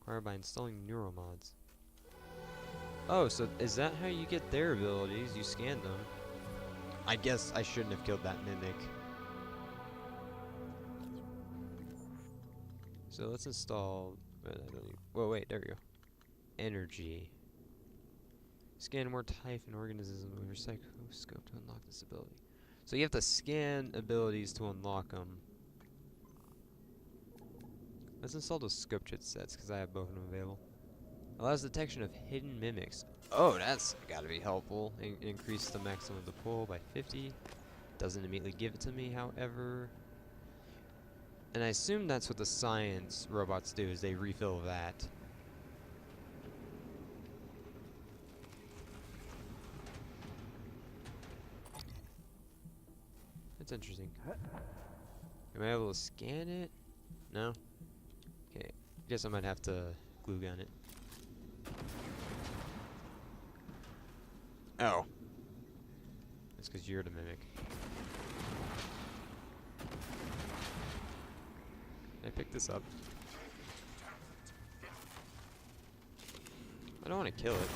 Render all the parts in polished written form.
acquired by installing neuromods. Oh, so is that how you get their abilities? You scan them. I guess I shouldn't have killed that mimic. So let's install... Whoa, wait, there we go. Energy. Scan more typhon organisms with your Physcoscope to unlock this ability. So you have to scan abilities to unlock them. Let's install those scope chip sets, because I have both of them available. Allows detection of hidden mimics. Oh, that's gotta be helpful. Increase the maximum of the pool by 50. Doesn't immediately give it to me, however. And I assume that's what the science robots do, is they refill that. That's interesting. Am I able to scan it? No? Okay. Guess I might have to glue gun it. Oh. That's because you're the mimic. Can I pick this up? I don't want to kill it.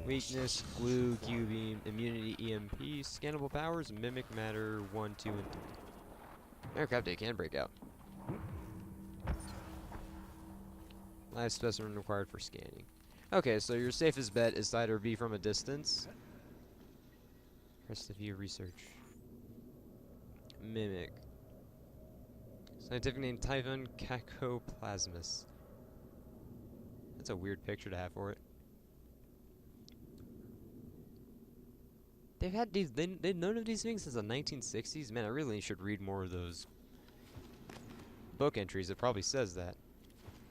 Weakness, glue, Q-beam, immunity, EMP, scannable powers, mimic matter, 1, 2, and 3. Aircraft day can break out. Live specimen required for scanning. Okay, so your safest bet is to either be from a distance. Press the view research. Mimic. Scientific name typhon cacoplasmus. That's a weird picture to have for it. They've had these, they've known of these things since the 1960s. Man, I really should read more of those book entries. It probably says that.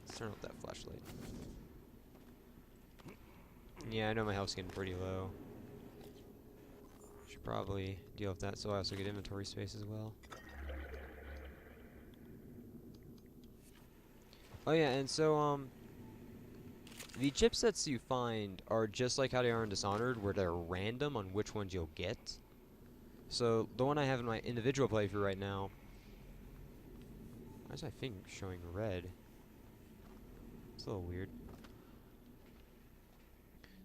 Let's turn off that flashlight. Yeah, I know my health's getting pretty low. Should probably deal with that so I also get inventory space as well. Oh yeah, and so, the chipsets you find are just like how they are in Dishonored, where they're random on which ones you'll get. So, the one I have in my individual playthrough right now... Why is my thing showing red? It's a little weird.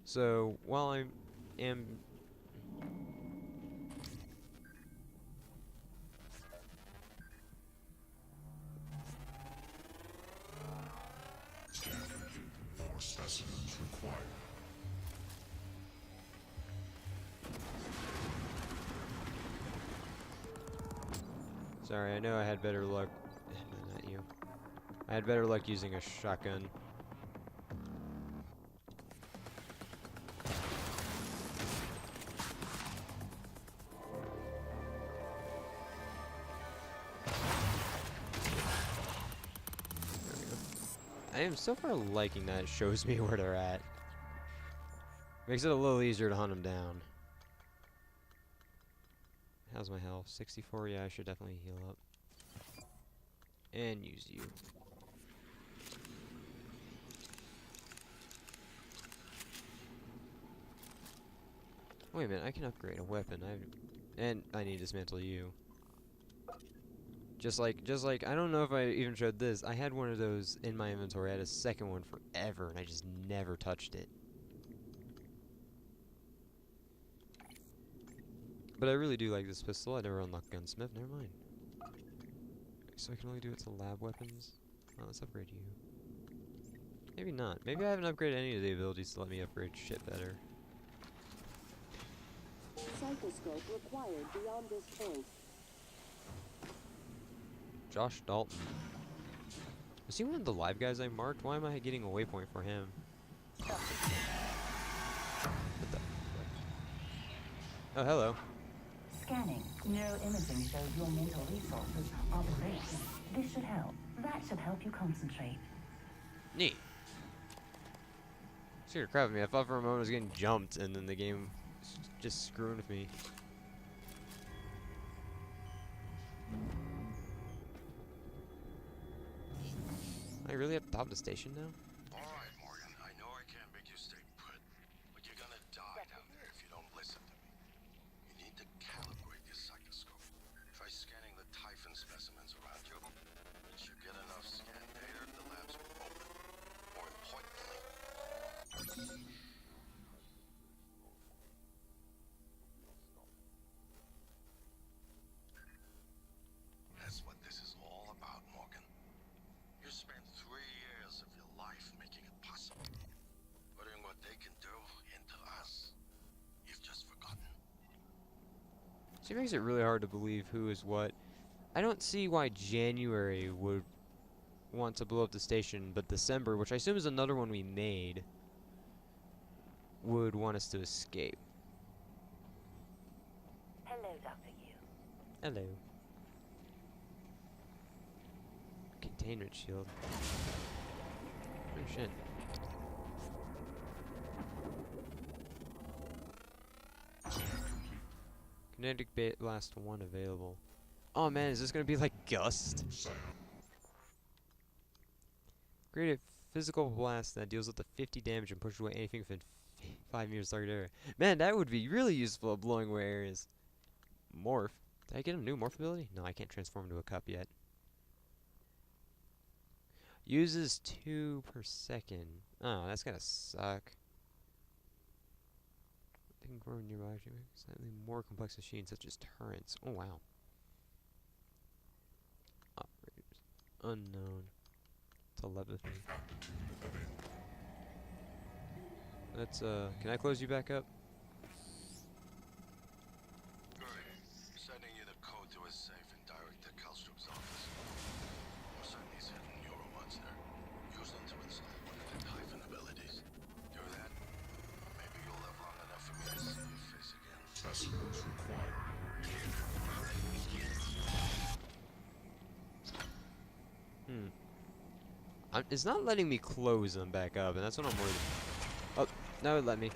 So, while I am... More specimens required. Sorry, I know I had better luck... No, not you. I had better luck using a shotgun. I am so far liking that it shows me where they're at. Makes it a little easier to hunt them down. How's my health? 64? Yeah, I should definitely heal up. And use you. Wait a minute, I can upgrade a weapon. And I need to dismantle you. Just like, I don't know if I even showed this. I had one of those in my inventory. I had a second one forever, and I just never touched it. But I really do like this pistol. I never unlocked gunsmith. Never mind. So I can only do it to lab weapons. Well, let's upgrade you. Maybe not. Maybe I haven't upgraded any of the abilities to let me upgrade shit better. Physcoscope required beyond this point. Josh Dalton. Is he one of the live guys I marked? Why am I getting a waypoint for him? What the fuck? Oh, hello. Scanning. Neuroimaging shows your mental resources are rich. This should help. That should help you concentrate. Neat. Scared the crap out of me. I thought for a moment I was getting jumped, and then the game was just screwing with me. Am I really at the top of the station now? All right, Morgan. I know I can't make you stay put, but you to calibrate your psychoscope. Try scanning the typhon specimens around you. Once you get enough scan data, the labs will open. More importantly, that's what this is all about, Morgan. You spent 3 years of your life making it possible. Putting what they can do into us. You've just forgotten. She makes it really hard to believe who is what. I don't see why January would want to blow up the station, but December, which I assume is another one we made, would want us to escape. Hello, Dr. Yu. Hello. Containment shield. Oh shit. Kinetic blast 1 available. Oh man, is this gonna be like Gust? Create a physical blast that deals up to 50 damage and pushes away anything within 5 meters target area. Man, that would be really useful at blowing away areas. Morph. Did I get a new morph ability? No, I can't transform into a cup yet. Uses 2 per second. Oh, that's gonna suck. They can grow nearby, slightly more complex machines such as turrets. Oh wow. Operators. Unknown. Telepathy. Let's can I close you back up? Good. Sending you the code to his safe and direct to Kalstrup's office. We're sending these hidden neuromods there. Use them to install one of the typhon abilities. Do that, maybe you'll live long enough for me to see your face again. Specimens required. It's not letting me close them back up, and that's what I'm worried about. Oh, no, it let me.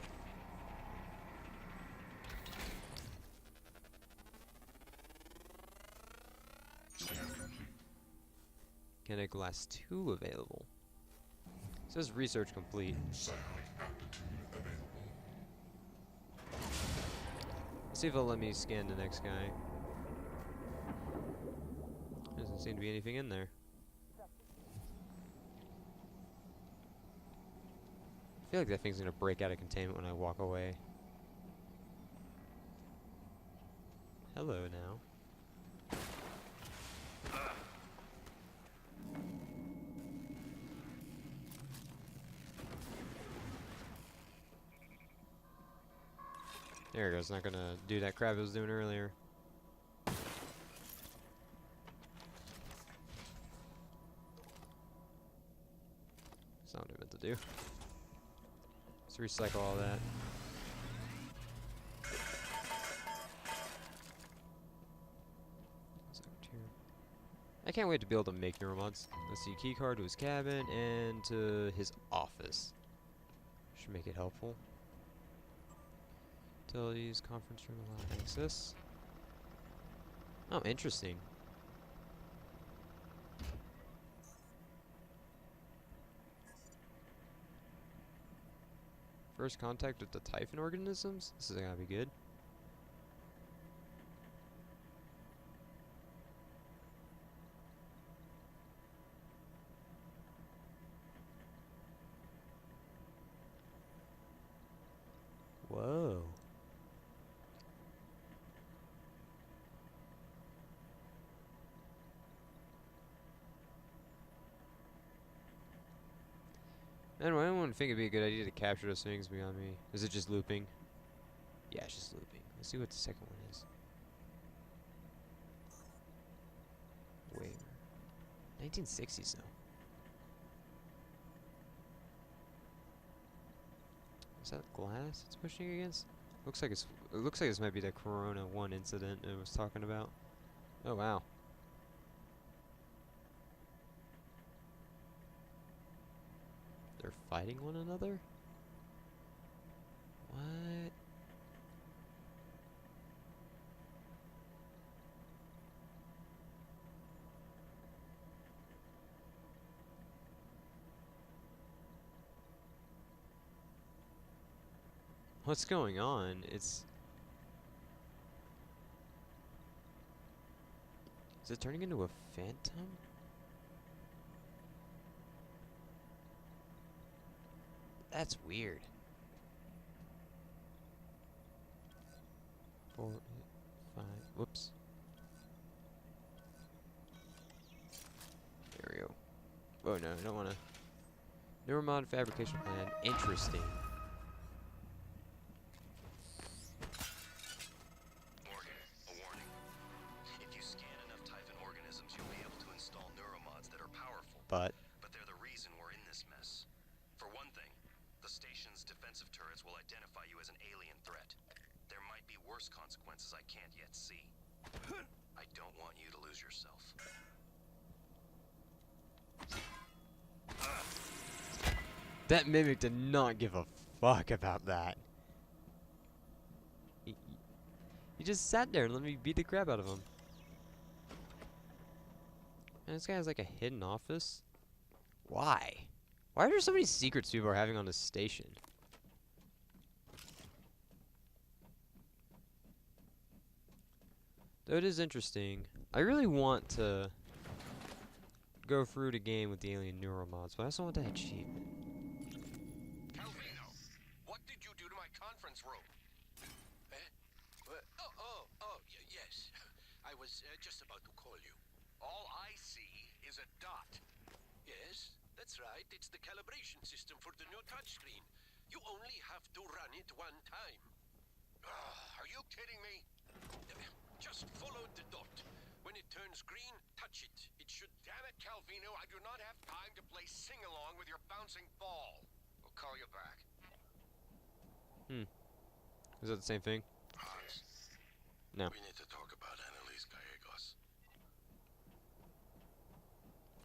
Kinetic Glass 2 available. It says research complete. Sound aptitude available. Let's see if it'll let me scan the next guy. Doesn't seem to be anything in there. I feel like that thing's gonna break out of containment when I walk away. Hello now. There it goes. Not gonna do that crap I was doing earlier. That's not what I meant to do. Let's recycle all that. I can't wait to be able to make neuromods. Let's see, key card to his cabin and to his office. Should make it helpful. Utilities, conference room, allowed access. Oh, interesting. First contact with the typhon organisms? This is gonna be good. Whoa. Anyway, I wouldn't think it'd be a good idea to capture those things beyond me. Is it just looping? Yeah, it's just looping. Let's see what the second one is. Wait. 1960s though. Is that glass it's pushing against? Looks like it's. It looks like this might be the Corona 1 incident I was talking about. Oh wow. They're fighting one another? What? What's going on? It's... Is it turning into a phantom? That's weird. 4, 5. Whoops. There we go. Oh no, I don't want to. Neuromod fabrication plan. Interesting. Morgan, a warning. If you scan enough typhon organisms, you'll be able to install neuromods that are powerful. But They're the reason we're in this mess. For one thing, the station's defensive turrets will identify you as an alien threat. There might be worse consequences I can't yet see. I don't want you to lose yourself. that mimic did not give a fuck about that. He just sat there and let me beat the crap out of him. And this guy has like a hidden office. Why? Why are there so many secrets people are having on this station? Though it is interesting. I really want to go through the game with the alien neuromods, but I also want that achievement. Calvino, what did you do to my conference room? Yes. I was just about to call you. All I see is a dot. Yes, that's right. It's the calibration system for the new touchscreen. You only have to run it one time. Are you kidding me? Just follow the dot. When it turns green, touch it. It should... Damn it, Calvino, I do not have time to play sing-along with your bouncing ball. We'll call you back. Is that the same thing? Hans. No. We need to talk about Annalise Gallegos.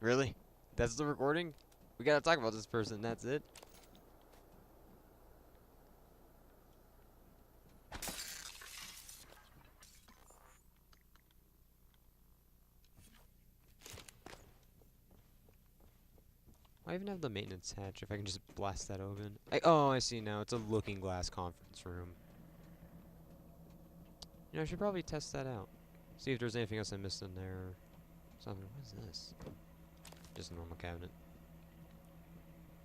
Really? That's the recording? We gotta talk about this person, that's it? I even have the maintenance hatch if I can just blast that open. Oh, I see now. It's a looking glass conference room. You know, I should probably test that out. See if there's anything else I missed in there or something. What is this? Just a normal cabinet.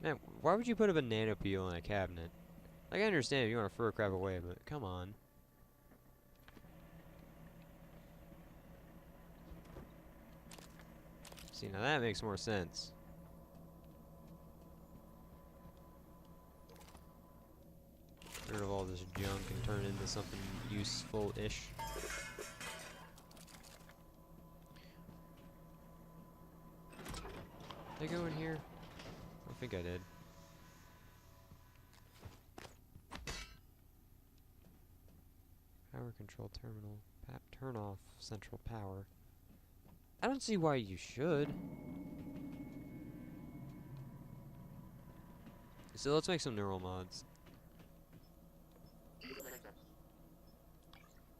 Man, why would you put a banana peel in a cabinet? Like, I understand if you want to throw crap away, but come on. See, now that makes more sense. Get rid of all this junk and turn it into something useful-ish. Did I go in here? I think I did. Power control terminal. Turn off central power. I don't see why you should. So let's make some neural mods.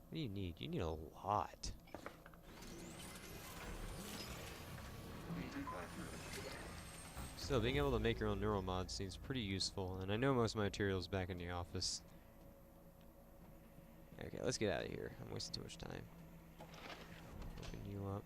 What do you need? You need a lot. Still, being able to make your own neural mods seems pretty useful, and I know most of my materials back in the office. Okay, let's get out of here. I'm wasting too much time. Open you up.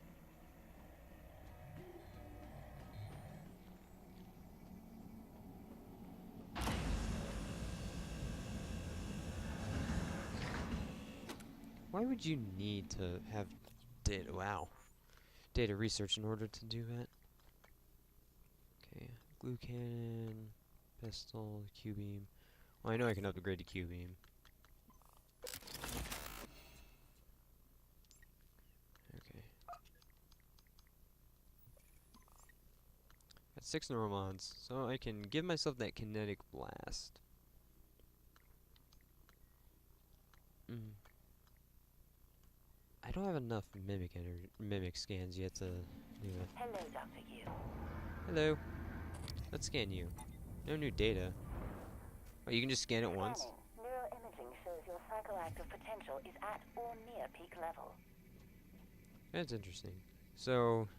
Why would you need to have data? Wow. Data research in order to do that? Okay, glue cannon, pistol, Q-beam. Well, I know I can upgrade to Q-beam. Okay. Got 6 neuromods, so I can give myself that kinetic blast. I don't have enough mimic scans yet to do that. Hello, Dr. Yu. Hello. Let's scan you. No new data. Oh, you can just scan it once? Scanning. Neuroimaging shows your psychoactive potential is at or near peak level. That's interesting. So,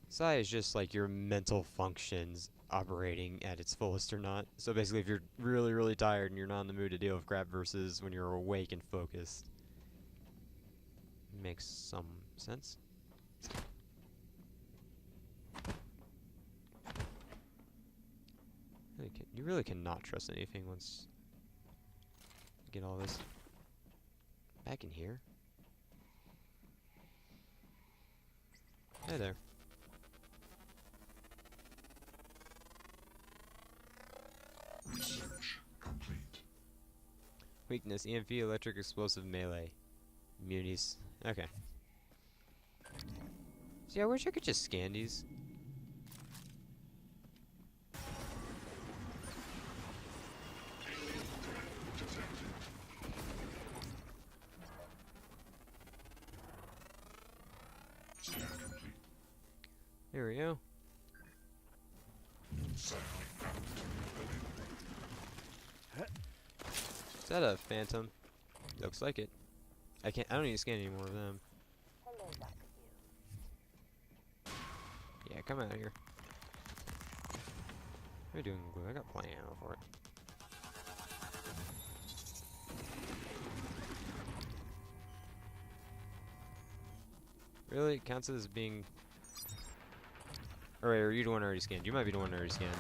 psi is just like your mental functions operating at its fullest or not. So basically, if you're really, really tired and you're not in the mood to deal with crap versus when you're awake and focused. Makes some sense. You really cannot trust anything once you get all this back in here. Hey there. Research complete. Weakness, EMP, electric, explosive, melee. Munis. Okay. See, I wish I could just scan these. Scan complete. There we go. New satellite altitude available. Is that a phantom? Looks like it. I don't need to scan any more of them. Hello, Dr. Yeah, come out of here. What are you doing, Glue? I got plenty of ammo for it. Really? It counts as being... Alright, are you the one already scanned? You might be the one already scanned.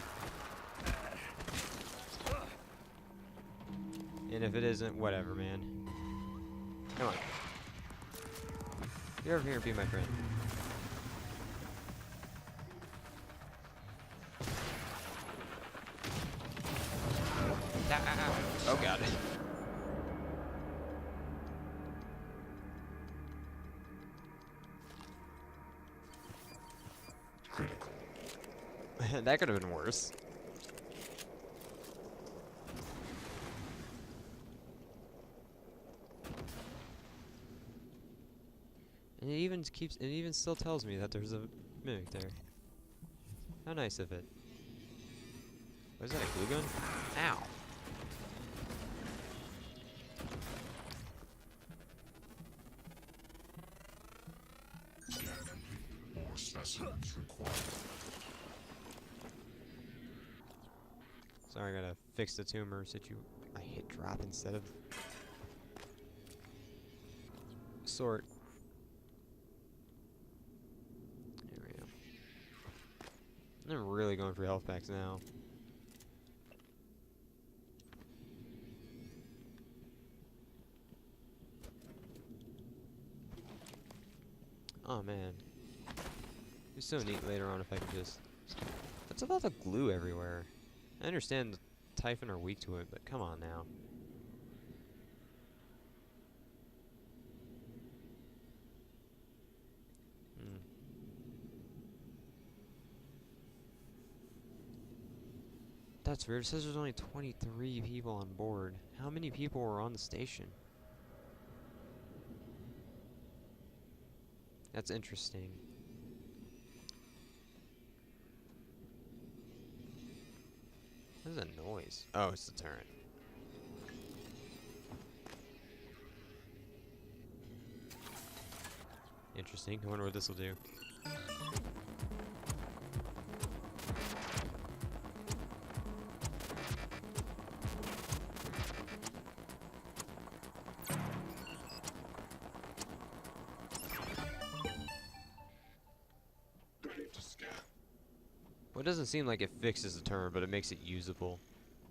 And if it isn't, whatever, man. Come on. Get over here and be my friend. Oh god. That could have been worse. And it even still tells me that there's a mimic there. How nice of it. What is that, a glue gun? Ow. Scan complete. More specimens required. Sorry, I gotta fix the tumor I hit drop instead of sort. There we go. I'm really going for health packs now. Oh man. It'd be so neat later on if I could just... What's about the glue everywhere? I understand the typhon are weak to it, but come on now. That's weird. It says there's only 23 people on board. How many people were on the station? That's interesting. What is that noise? Oh, it's the turret. Interesting. I wonder what this will do. Ready to scan. Well, it doesn't seem like it fixes the turret, but it makes it usable.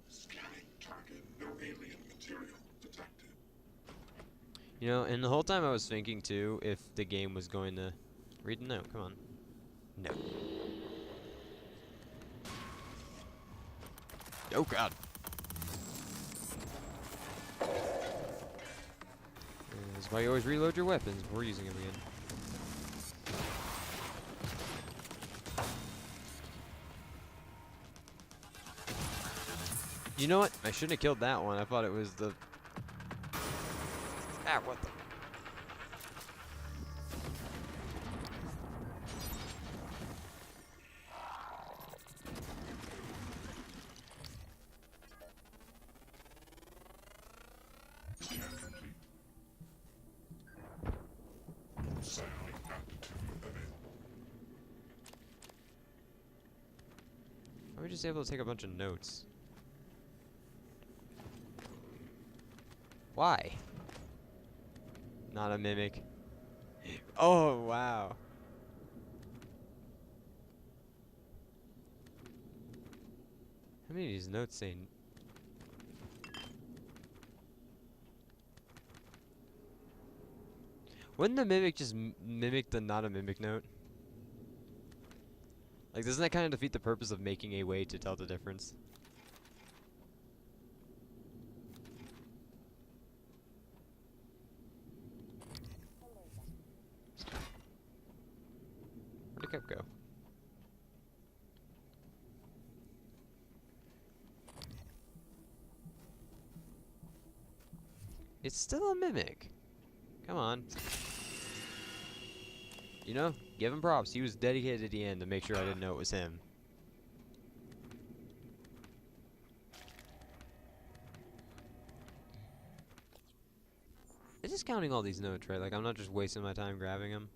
Scanning target. No alien material detected. You know, and the whole time I was thinking too, if the game was going to read the note. Come on. No. Oh god. That's why you always reload your weapons before using them again. You know what? I shouldn't have killed that one. I thought it was the... Ah, what the... Scan complete. New satellite altitude available. Are we just able to take a bunch of notes? Why? Not a mimic. Oh, wow. How many of these notes say? Wouldn't the mimic just mimic the not a mimic note? Like, doesn't that kind of defeat the purpose of making a way to tell the difference? Where'd the cup go? It's still a mimic. Come on. You know, give him props. He was dedicated at the end to make sure I didn't know it was him. I'm just counting all these notes, right? Like, I'm not just wasting my time grabbing them.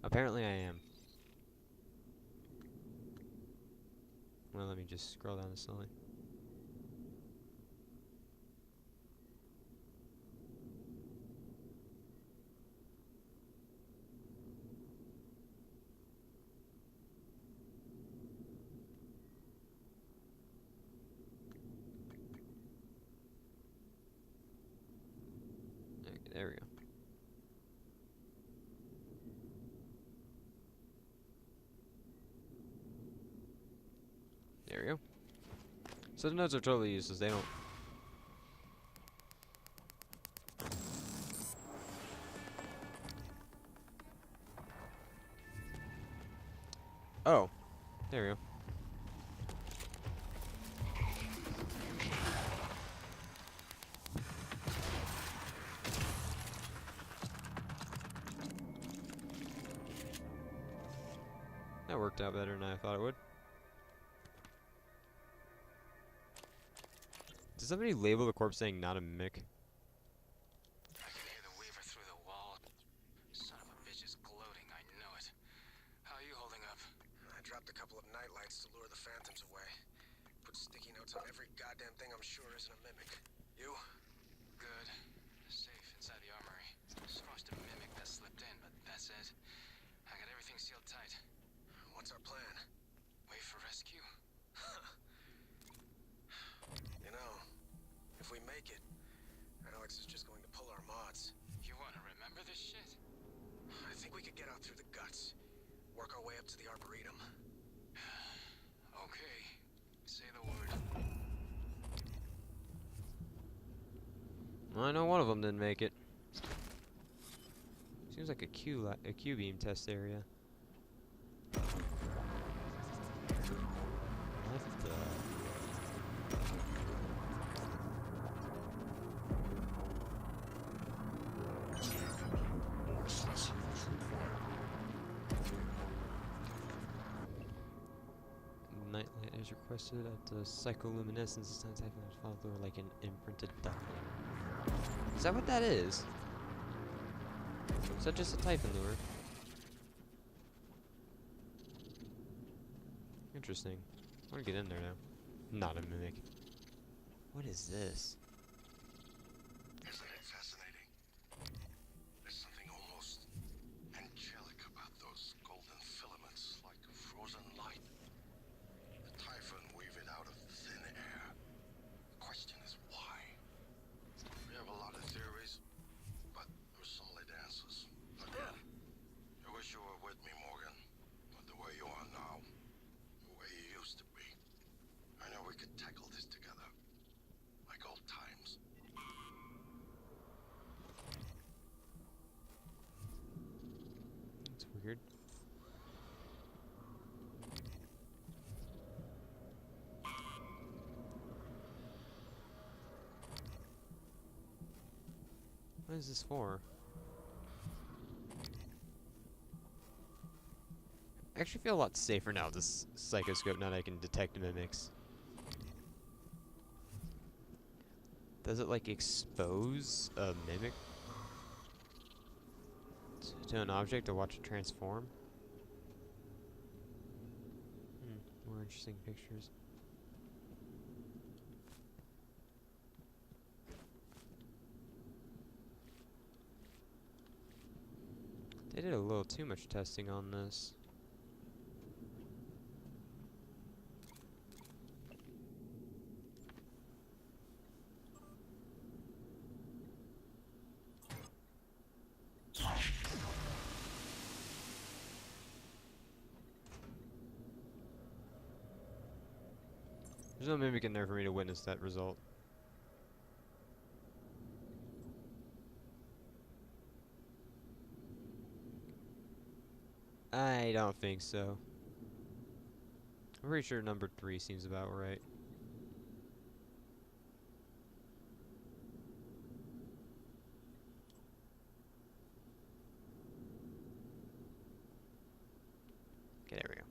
Apparently I am. Well, let me just scroll down this slowly. Okay, there we go. There we go. So the notes are totally useless. They don't. Oh, there we go. That worked out better than I thought it would. Did somebody label the corpse saying not a mimic? I can hear the weaver through the wall. Son of a bitch is gloating, I know it. How are you holding up? I dropped a couple of nightlights to lure the phantoms away. Put sticky notes on every goddamn thing I'm sure isn't a mimic. You? Good. Safe inside the armory. Squashed a mimic that slipped in, but that's it. I got everything sealed tight. What's our plan? Wait for rescue. You know, if we make it, Alex is just going to pull our mods. You wanna remember this shit? I think we could get out through the guts. Work our way up to the Arboretum. Okay. Say the word. Well, I know one of them didn't make it. Seems like a Q-beam test area. What the? More specimens required. Nightlight is requested at the psycholuminescence. This time typhon is followed through like an imprinted dot. Is that what that is? Is that just a typhon lure? Interesting. I want to get in there now. Not a mimic. What is this? Isn't it fascinating? There's something almost angelic about those golden filaments, like frozen light. The typhon weave it out of thin air. The question is why? We have a lot of theories, but no solid answers. Again, I wish you were with me, Morgan. Not the way you are now. The way you used to be. I know we could tackle this together. Like old times. That's weird. What is this for? I actually feel a lot safer now with this psychoscope now that I can detect mimics. Does it like expose a mimic to an object to watch it transform? More interesting pictures. They did a little too much testing on this. There's no mimic in there for me to witness that result. I don't think so. I'm pretty sure number 3 seems about right. Okay, there we go.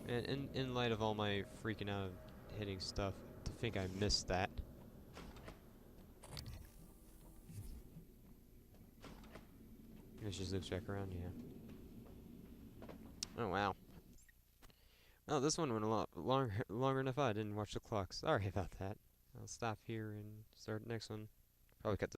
And in light of all my freaking out hitting stuff, to think I missed that. This just loops back around, yeah. Oh wow. Oh, this one went a lot longer than I thought. I didn't watch the clock. Sorry about that. I'll stop here and start the next one. Probably cut